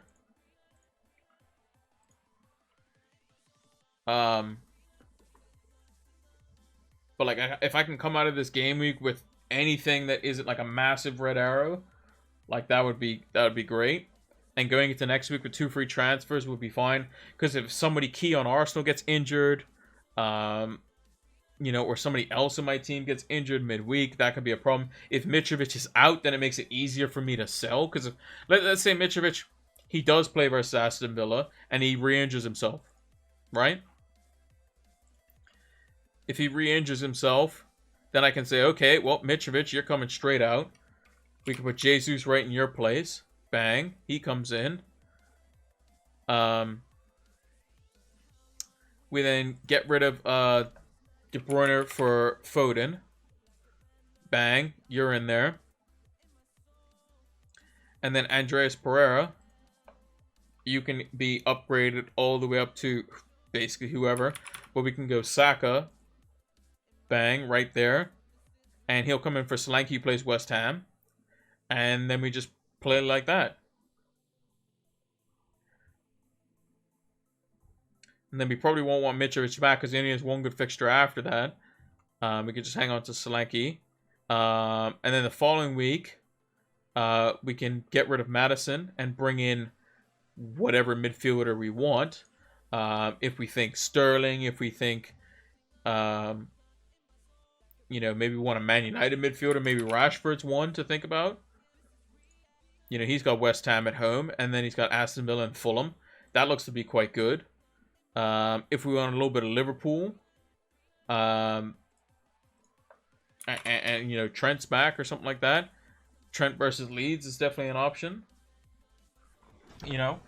But like if I can come out of this game week with anything that isn't like a massive red arrow, like that would be great. And going into next week with 2 free transfers would be fine. Because if somebody key on Arsenal gets injured, you know, or somebody else in my team gets injured midweek, that could be a problem. If Mitrovic is out, then it makes it easier for me to sell. Because let's say Mitrovic, he does play versus Aston Villa, and he re-injures himself, right? If he re-injures himself, then I can say, okay, well, Mitrovic, you're coming straight out. We can put Jesus right in your place. Bang. He comes in. We then get rid of De Bruyne for Foden. Bang. You're in there. And then Andreas Pereira. You can be upgraded all the way up to basically whoever. But we can go Saka. Bang, right there. And he'll come in for Solanke, who plays West Ham. And then we just play it like that. And then we probably won't want Mitrovic back because he only has one good fixture after that. We could just hang on to Solanke. And then the following week, we can get rid of Madison and bring in whatever midfielder we want. If we think Sterling, if we think... you know, maybe we want a Man United midfielder. Maybe Rashford's one to think about. You know, he's got West Ham at home. And then he's got Aston Villa and Fulham. That looks to be quite good. If we want a little bit of Liverpool. And you know, Trent's back or something like that. Trent versus Leeds is definitely an option. You know.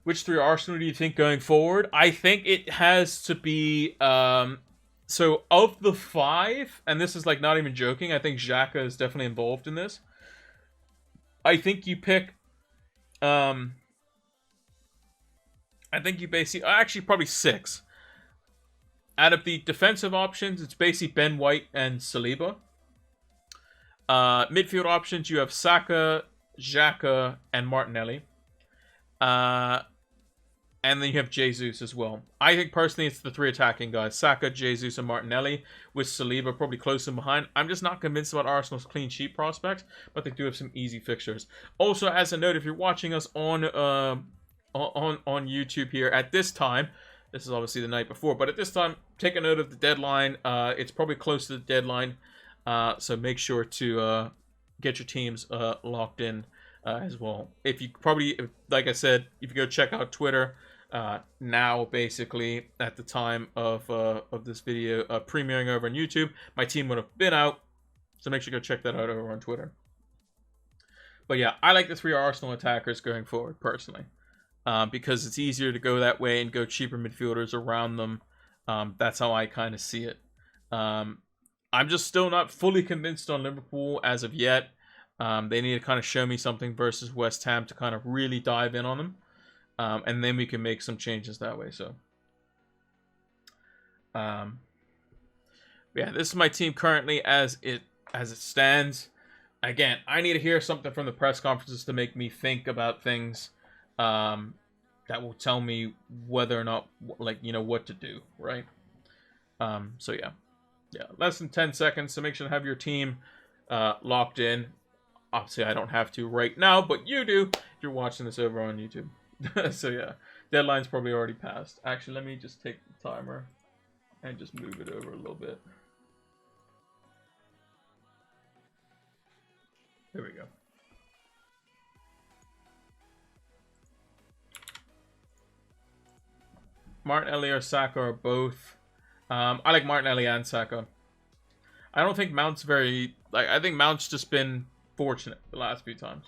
Which 3 Arsenal do you think going forward? I think it has to be... So, of the 5, and this is like not even joking, I think Xhaka is definitely involved in this. I think you pick, I think you basically, actually probably 6. Out of the defensive options, it's basically Ben White and Saliba. Midfield options, you have Saka, Xhaka, and Martinelli. And then you have Jesus as well. I think personally it's the 3 attacking guys. Saka, Jesus, and Martinelli. With Saliba probably close in behind. I'm just not convinced about Arsenal's clean sheet prospects. But they do have some easy fixtures. Also, as a note, if you're watching us on YouTube here at this time. This is obviously the night before. But at this time, take a note of the deadline. It's probably close to the deadline. So make sure to get your teams locked in as well. If you probably, like I said, if you go check out Twitter now, basically at the time of this video premiering over on YouTube, my team would have been out. So make sure you go check that out over on Twitter. But yeah, I like the 3 Arsenal attackers going forward personally, because it's easier to go that way and go cheaper midfielders around them. That's how I kind of see it. I'm just still not fully convinced on Liverpool as of yet. They need to kind of show me something versus West Ham to kind of really dive in on them. And then we can make some changes that way. So, yeah, this is my team currently as it stands. Again, I need to hear something from the press conferences to make me think about things that will tell me whether or not, like, you know, what to do, right? So yeah, less than 10 seconds. So make sure to have your team locked in. Obviously, I don't have to right now, but you do if you're watching this over on YouTube. So yeah, deadline's probably already passed. Actually, let me just take the timer and just move it over a little bit. There we go. Martinelli or Saka or both. I like Martinelli and Saka. I don't think Mount's very... I think Mount's just been fortunate the last few times.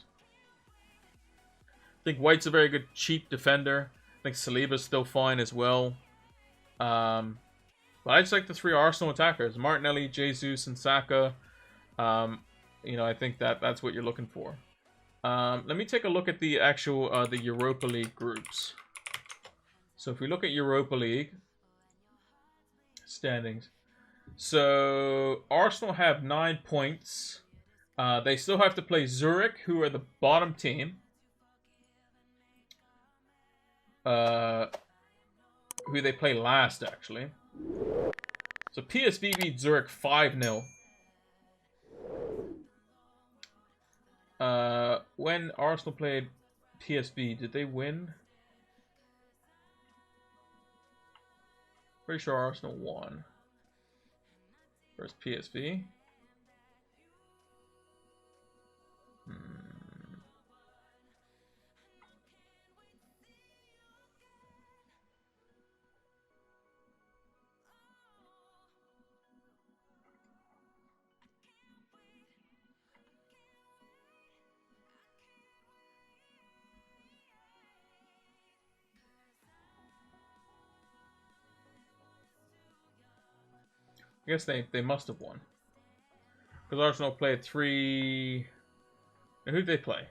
I think White's a very good cheap defender. I think Saliba's still fine as well. But I just like the 3 Arsenal attackers. Martinelli, Jesus, and Saka. You know, I think that's what you're looking for. Let me take a look at the actual the Europa League groups. So if we look at Europa League standings, so Arsenal have 9 points. They still have to play Zurich, who are the bottom team. Who they play last, actually. So PSV beat Zurich 5-0. When Arsenal played PSV, did they win? Pretty sure Arsenal won. Versus PSV. I guess they must have won. Because Arsenal played 3... And who'd they play?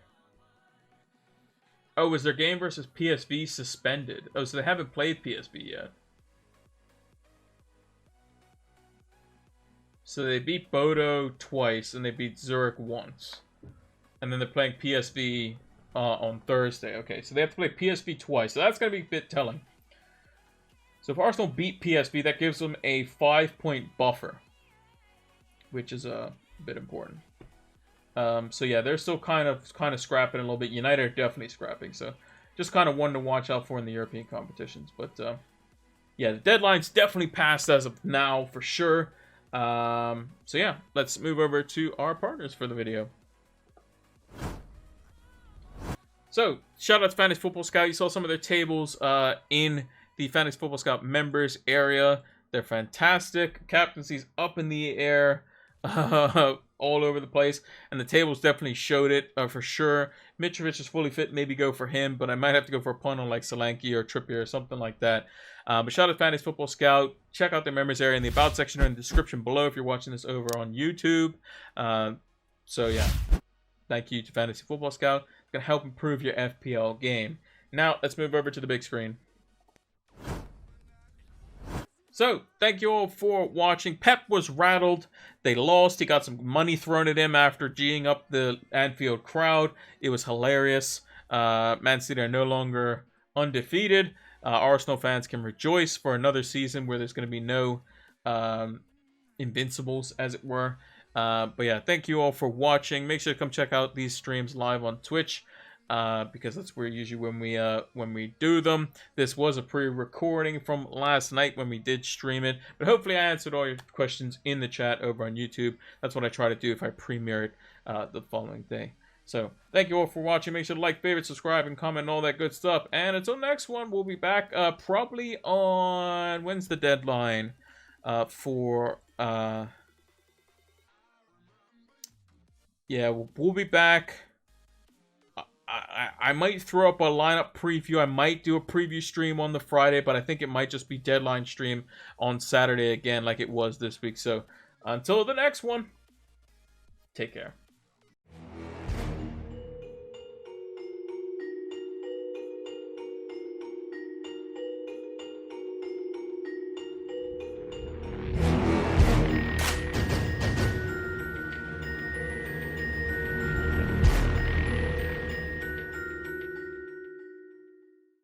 Oh, was their game versus PSV suspended? Oh, so they haven't played PSV yet. So they beat Bodo twice, and they beat Zurich once. And then they're playing PSV on Thursday. Okay, so they have to play PSV twice. So that's going to be a bit telling. So if Arsenal beat PSV, that gives them a 5-point buffer, which is a bit important. So yeah, they're still kind of scrapping a little bit. United are definitely scrapping, so just kind of one to watch out for in the European competitions. But yeah, the deadline's definitely passed as of now for sure. So yeah, let's move over to our partners for the video. So shout out to Fantasy Football Scout. You saw some of their tables in the Fantasy Football Scout members area. They're fantastic. Captaincy's up in the air, all over the place, and the tables definitely showed it for sure. Mitrovic is fully fit, maybe go for him, but I might have to go for a punt on like Solanke or Trippier or something like that. But shout out to Fantasy Football Scout. Check out their members area in the About section or in the description below if you're watching this over on YouTube. So yeah, thank you to Fantasy Football Scout. It's going to help improve your FPL game. Now, let's move over to the big screen. So, thank you all for watching. Pep was rattled. They lost. He got some money thrown at him after G'ing up the Anfield crowd. It was hilarious. Man City are no longer undefeated. Arsenal fans can rejoice for another season where there's going to be no invincibles, as it were. But yeah, thank you all for watching. Make sure to come check out these streams live on Twitch. Because that's where usually when we do them. This was a pre-recording from last night when we did stream it, but hopefully I answered all your questions in the chat over on YouTube. That's what I try to do if I premiere it the following day. So, thank you all for watching. Make sure to like, favorite, subscribe, and comment and all that good stuff. And until next one, we'll be back probably on... When's the deadline for... Yeah, we'll be back. I might throw up a lineup preview. I might do a preview stream on the Friday, but I think it might just be deadline stream on Saturday again like it was this week. So, until the next one, take care.